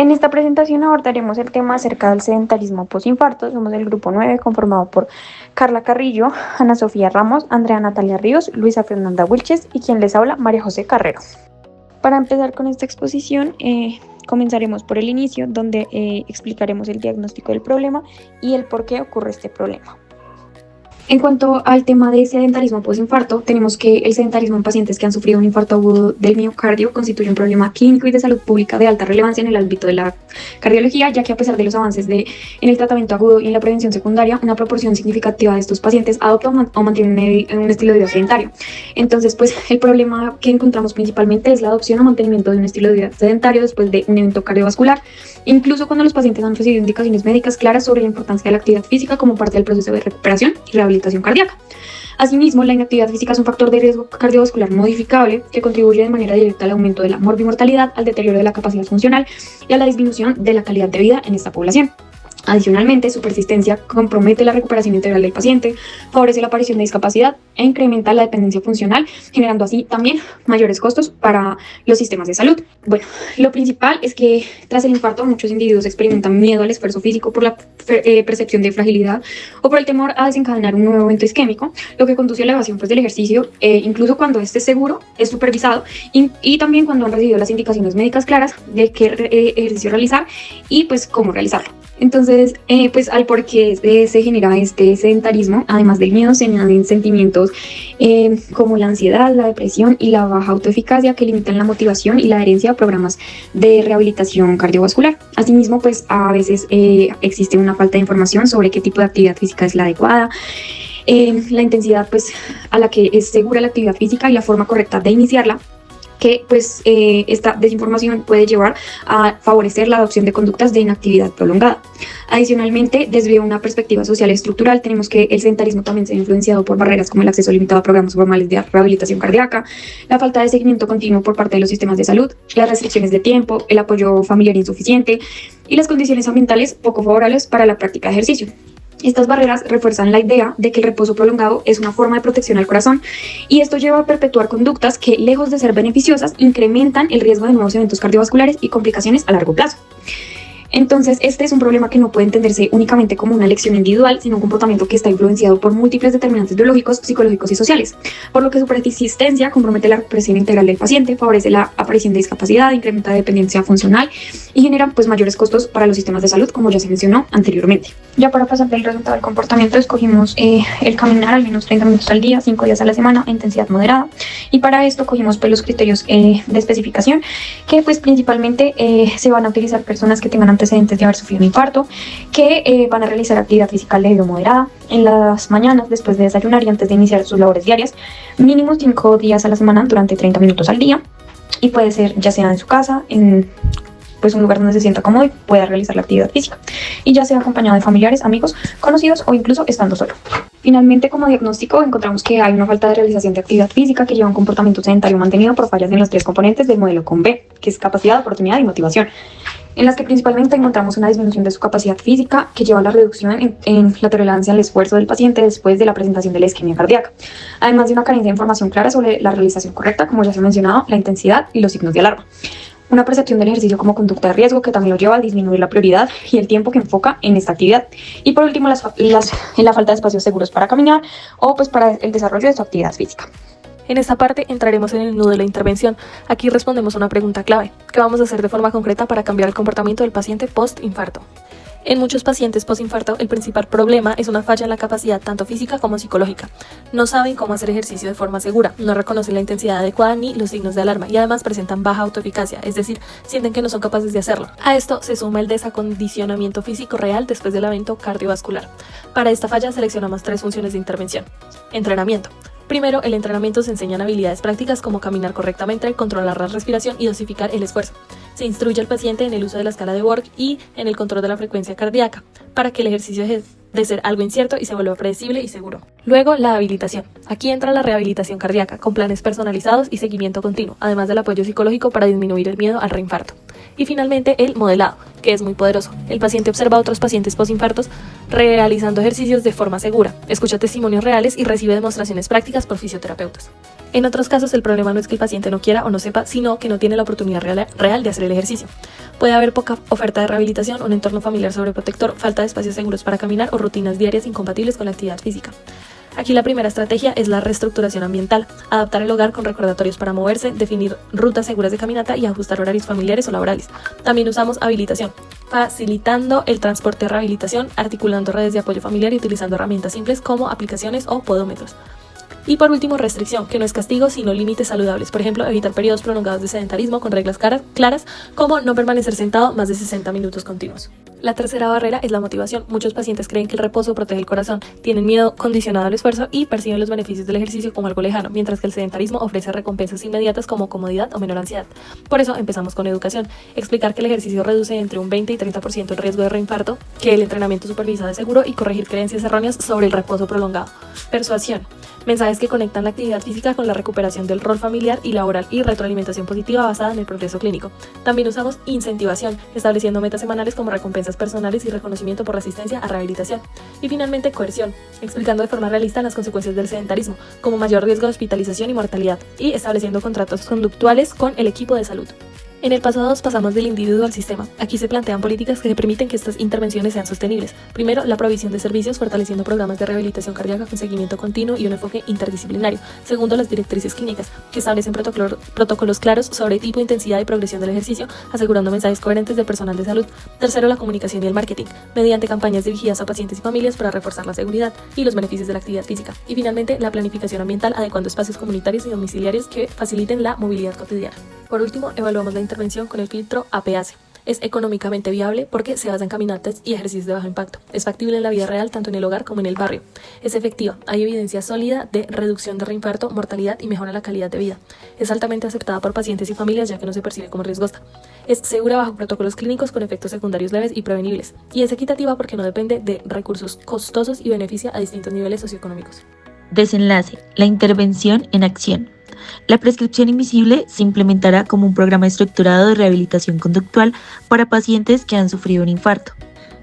En esta presentación abordaremos el tema acerca del sedentarismo posinfarto. Somos el grupo 9, conformado por Carla Carrillo, Ana Sofía Ramos, Andrea Natalia Ríos, Luisa Fernanda Wilches y quien les habla, María José Carrero. Para empezar con esta exposición, comenzaremos por el inicio, donde explicaremos el diagnóstico del problema y el por qué ocurre este problema. En cuanto al tema de sedentarismo posinfarto, tenemos que el sedentarismo en pacientes que han sufrido un infarto agudo del miocardio constituye un problema clínico y de salud pública de alta relevancia en el ámbito de la cardiología, ya que a pesar de los avances en el tratamiento agudo y en la prevención secundaria, una proporción significativa de estos pacientes adopta o mantiene un estilo de vida sedentario. Entonces, pues el problema que encontramos principalmente es la adopción o mantenimiento de un estilo de vida sedentario después de un evento cardiovascular, incluso cuando los pacientes han recibido indicaciones médicas claras sobre la importancia de la actividad física como parte del proceso de recuperación y rehabilitación cardíaca. Asimismo, la inactividad física es un factor de riesgo cardiovascular modificable que contribuye de manera directa al aumento de la morbimortalidad, al deterioro de la capacidad funcional y a la disminución de la calidad de vida en esta población. Adicionalmente, su persistencia compromete la recuperación integral del paciente, favorece la aparición de discapacidad e incrementa la dependencia funcional, generando así también mayores costos para los sistemas de salud. Bueno, lo principal es que tras el infarto muchos individuos experimentan miedo al esfuerzo físico por la percepción de fragilidad o por el temor a desencadenar un nuevo evento isquémico, lo que conduce a la evasión del ejercicio, incluso cuando este es seguro, es supervisado y también cuando han recibido las indicaciones médicas claras de qué ejercicio realizar y pues cómo realizarlo. Entonces, pues al por qué se genera este sedentarismo, además del miedo, se añaden sentimientos como la ansiedad, la depresión y la baja autoeficacia que limitan la motivación y la adherencia a programas de rehabilitación cardiovascular. Asimismo, pues a veces existe una falta de información sobre qué tipo de actividad física es la adecuada, la intensidad pues a la que es segura la actividad física y la forma correcta de iniciarla, que pues esta desinformación puede llevar a favorecer la adopción de conductas de inactividad prolongada. Adicionalmente, desde una perspectiva social y estructural, tenemos que el sedentarismo también se ha influenciado por barreras como el acceso limitado a programas formales de rehabilitación cardíaca, la falta de seguimiento continuo por parte de los sistemas de salud, las restricciones de tiempo, el apoyo familiar insuficiente y las condiciones ambientales poco favorables para la práctica de ejercicio. Estas barreras refuerzan la idea de que el reposo prolongado es una forma de protección al corazón y esto lleva a perpetuar conductas que, lejos de ser beneficiosas, incrementan el riesgo de nuevos eventos cardiovasculares y complicaciones a largo plazo. Entonces, este es un problema que no puede entenderse únicamente como una elección individual, sino un comportamiento que está influenciado por múltiples determinantes biológicos, psicológicos y sociales, por lo que su persistencia compromete la recuperación integral del paciente, favorece la aparición de discapacidad, incrementa la dependencia funcional y genera pues mayores costos para los sistemas de salud, como ya se mencionó anteriormente. Ya para pasar del resultado del comportamiento, escogimos el caminar al menos 30 minutos al día, 5 días a la semana, a intensidad moderada, y para esto cogimos pues los criterios de especificación, que pues principalmente se van a utilizar personas que tengan antecedentes de haber sufrido un infarto, que van a realizar actividad física leve o moderada en las mañanas después de desayunar y antes de iniciar sus labores diarias, mínimo 5 días a la semana durante 30 minutos al día, y puede ser ya sea en su casa, en pues un lugar donde se sienta cómodo y pueda realizar la actividad física, y ya sea acompañado de familiares, amigos, conocidos o incluso estando solo. Finalmente, como diagnóstico, encontramos que hay una falta de realización de actividad física que lleva a un comportamiento sedentario mantenido por fallas en los 3 componentes del modelo COM-B, que es capacidad, oportunidad y motivación, en las que principalmente encontramos una disminución de su capacidad física que lleva a la reducción en la tolerancia al esfuerzo del paciente después de la presentación de la isquemia cardíaca, además de una carencia de información clara sobre la realización correcta, como ya se ha mencionado, la intensidad y los signos de alarma. Una percepción del ejercicio como conducta de riesgo que también lo lleva a disminuir la prioridad y el tiempo que enfoca en esta actividad. Y por último, la falta de espacios seguros para caminar o pues para el desarrollo de su actividad física. En esta parte entraremos en el nudo de la intervención. Aquí respondemos a una pregunta clave. ¿Qué vamos a hacer de forma concreta para cambiar el comportamiento del paciente post-infarto? En muchos pacientes post-infarto, el principal problema es una falla en la capacidad tanto física como psicológica. No saben cómo hacer ejercicio de forma segura, no reconocen la intensidad adecuada ni los signos de alarma y además presentan baja autoeficacia, es decir, sienten que no son capaces de hacerlo. A esto se suma el desacondicionamiento físico real después del evento cardiovascular. Para esta falla seleccionamos 3 funciones de intervención. Entrenamiento. Primero, el entrenamiento se enseñan habilidades prácticas como caminar correctamente, controlar la respiración y dosificar el esfuerzo. Se instruye al paciente en el uso de la escala de Borg y en el control de la frecuencia cardíaca, para que el ejercicio deje de ser algo incierto y se vuelva predecible y seguro. Luego, la habilitación. Aquí entra la rehabilitación cardíaca, con planes personalizados y seguimiento continuo, además del apoyo psicológico para disminuir el miedo al reinfarto. Y finalmente, el modelado, que es muy poderoso. El paciente observa a otros pacientes postinfartos realizando ejercicios de forma segura, escucha testimonios reales y recibe demostraciones prácticas por fisioterapeutas. En otros casos, el problema no es que el paciente no quiera o no sepa, sino que no tiene la oportunidad real de hacer el ejercicio. Puede haber poca oferta de rehabilitación, un entorno familiar sobreprotector, falta de espacios seguros para caminar o rutinas diarias incompatibles con la actividad física. Aquí la primera estrategia es la reestructuración ambiental, adaptar el hogar con recordatorios para moverse, definir rutas seguras de caminata y ajustar horarios familiares o laborales. También usamos habilitación, facilitando el transporte de rehabilitación, articulando redes de apoyo familiar y utilizando herramientas simples como aplicaciones o podómetros. Y por último, restricción, que no es castigo, sino límites saludables. Por ejemplo, evitar periodos prolongados de sedentarismo con reglas claras, como no permanecer sentado más de 60 minutos continuos. La tercera barrera es la motivación. Muchos pacientes creen que el reposo protege el corazón, tienen miedo condicionado al esfuerzo y perciben los beneficios del ejercicio como algo lejano, mientras que el sedentarismo ofrece recompensas inmediatas como comodidad o menor ansiedad. Por eso empezamos con educación, explicar que el ejercicio reduce entre un 20 y 30% el riesgo de reinfarto, que el entrenamiento supervisado es seguro y corregir creencias erróneas sobre el reposo prolongado. Persuasión. Mensajes que conectan la actividad física con la recuperación del rol familiar y laboral y retroalimentación positiva basada en el progreso clínico. También usamos incentivación, estableciendo metas semanales como recompensas personales y reconocimiento por la asistencia a rehabilitación. Y finalmente, coerción, explicando de forma realista las consecuencias del sedentarismo, como mayor riesgo de hospitalización y mortalidad, y estableciendo contratos conductuales con el equipo de salud. En el paso 2 pasamos del individuo al sistema. Aquí se plantean políticas que permiten que estas intervenciones sean sostenibles. Primero, la provisión de servicios, fortaleciendo programas de rehabilitación cardíaca con seguimiento continuo y un enfoque interdisciplinario. Segundo, las directrices clínicas, que establecen protocolos claros sobre tipo, intensidad y progresión del ejercicio, asegurando mensajes coherentes del personal de salud. Tercero, la comunicación y el marketing, mediante campañas dirigidas a pacientes y familias para reforzar la seguridad y los beneficios de la actividad física. Y finalmente, la planificación ambiental, adecuando espacios comunitarios y domiciliarios que faciliten la movilidad cotidiana. Por último, evaluamos la intervención con el filtro APACE. Es económicamente viable porque se basa en caminatas y ejercicios de bajo impacto. Es factible en la vida real, tanto en el hogar como en el barrio. Es efectiva. Hay evidencia sólida de reducción de reinfarto, mortalidad y mejora la calidad de vida. Es altamente aceptada por pacientes y familias ya que no se percibe como riesgosa. Es segura bajo protocolos clínicos con efectos secundarios leves y prevenibles. Y es equitativa porque no depende de recursos costosos y beneficia a distintos niveles socioeconómicos. Desenlace. La intervención en acción. La prescripción invisible se implementará como un programa estructurado de rehabilitación conductual para pacientes que han sufrido un infarto.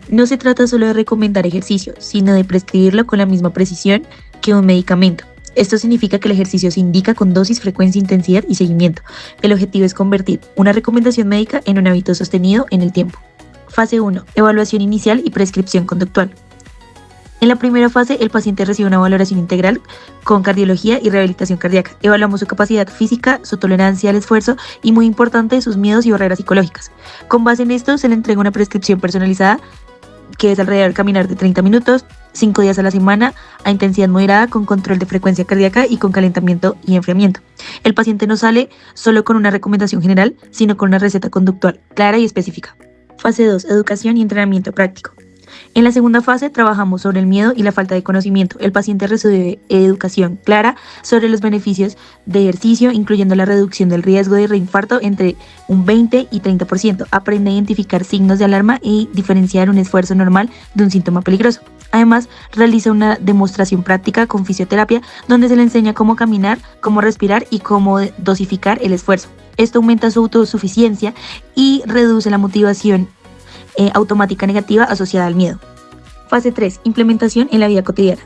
No se trata solo de recomendar ejercicio, sino de prescribirlo con la misma precisión que un medicamento. Esto significa que el ejercicio se indica con dosis, frecuencia, intensidad y seguimiento. El objetivo es convertir una recomendación médica en un hábito sostenido en el tiempo. Fase 1. Evaluación inicial y prescripción conductual. En la primera fase, el paciente recibe una valoración integral con cardiología y rehabilitación cardíaca. Evaluamos su capacidad física, su tolerancia al esfuerzo y, muy importante, sus miedos y barreras psicológicas. Con base en esto, se le entrega una prescripción personalizada que es alrededor de caminar de 30 minutos, 5 días a la semana, a intensidad moderada, con control de frecuencia cardíaca y con calentamiento y enfriamiento. El paciente no sale solo con una recomendación general, sino con una receta conductual clara y específica. Fase 2. Educación y entrenamiento práctico. En la segunda fase trabajamos sobre el miedo y la falta de conocimiento. El paciente recibe educación clara sobre los beneficios de ejercicio, incluyendo la reducción del riesgo de reinfarto entre un 20 y 30%. Aprende a identificar signos de alarma y diferenciar un esfuerzo normal de un síntoma peligroso. Además, realiza una demostración práctica con fisioterapia donde se le enseña cómo caminar, cómo respirar y cómo dosificar el esfuerzo. Esto aumenta su autosuficiencia y reduce la motivación automática negativa asociada al miedo. Fase 3. Implementación en la vida cotidiana.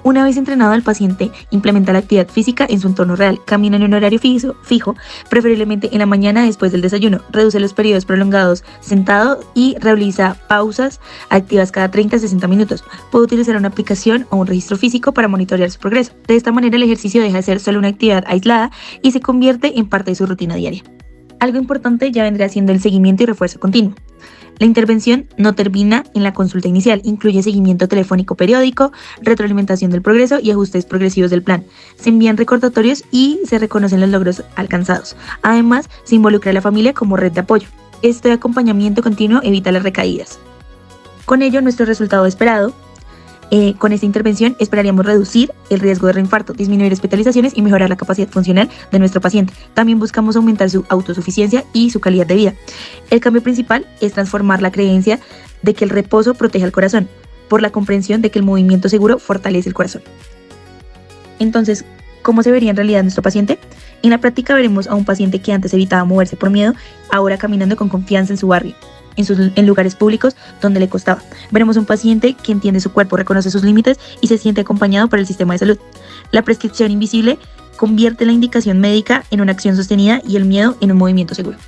Una vez entrenado, el paciente implementa la actividad física en su entorno real, camina en un horario fijo, preferiblemente en la mañana después del desayuno, reduce los periodos prolongados sentado y realiza pausas activas cada 30 a 60 minutos. Puede utilizar una aplicación o un registro físico para monitorear su progreso. De esta manera, el ejercicio deja de ser solo una actividad aislada y se convierte en parte de su rutina diaria. Algo importante ya vendrá siendo el seguimiento y refuerzo continuo. La intervención no termina en la consulta inicial, incluye seguimiento telefónico periódico, retroalimentación del progreso y ajustes progresivos del plan. Se envían recordatorios y se reconocen los logros alcanzados. Además, se involucra a la familia como red de apoyo. Este acompañamiento continuo evita las recaídas. Con ello, nuestro resultado esperado. Con esta intervención esperaríamos reducir el riesgo de reinfarto, disminuir hospitalizaciones y mejorar la capacidad funcional de nuestro paciente. También buscamos aumentar su autosuficiencia y su calidad de vida. El cambio principal es transformar la creencia de que el reposo protege al corazón, por la comprensión de que el movimiento seguro fortalece el corazón. Entonces, ¿cómo se vería en realidad nuestro paciente? En la práctica veremos a un paciente que antes evitaba moverse por miedo, ahora caminando con confianza en su barrio. en lugares públicos donde le costaba. Veremos un paciente que entiende su cuerpo, reconoce sus límites y se siente acompañado por el sistema de salud. La prescripción invisible convierte la indicación médica en una acción sostenida y el miedo en un movimiento seguro.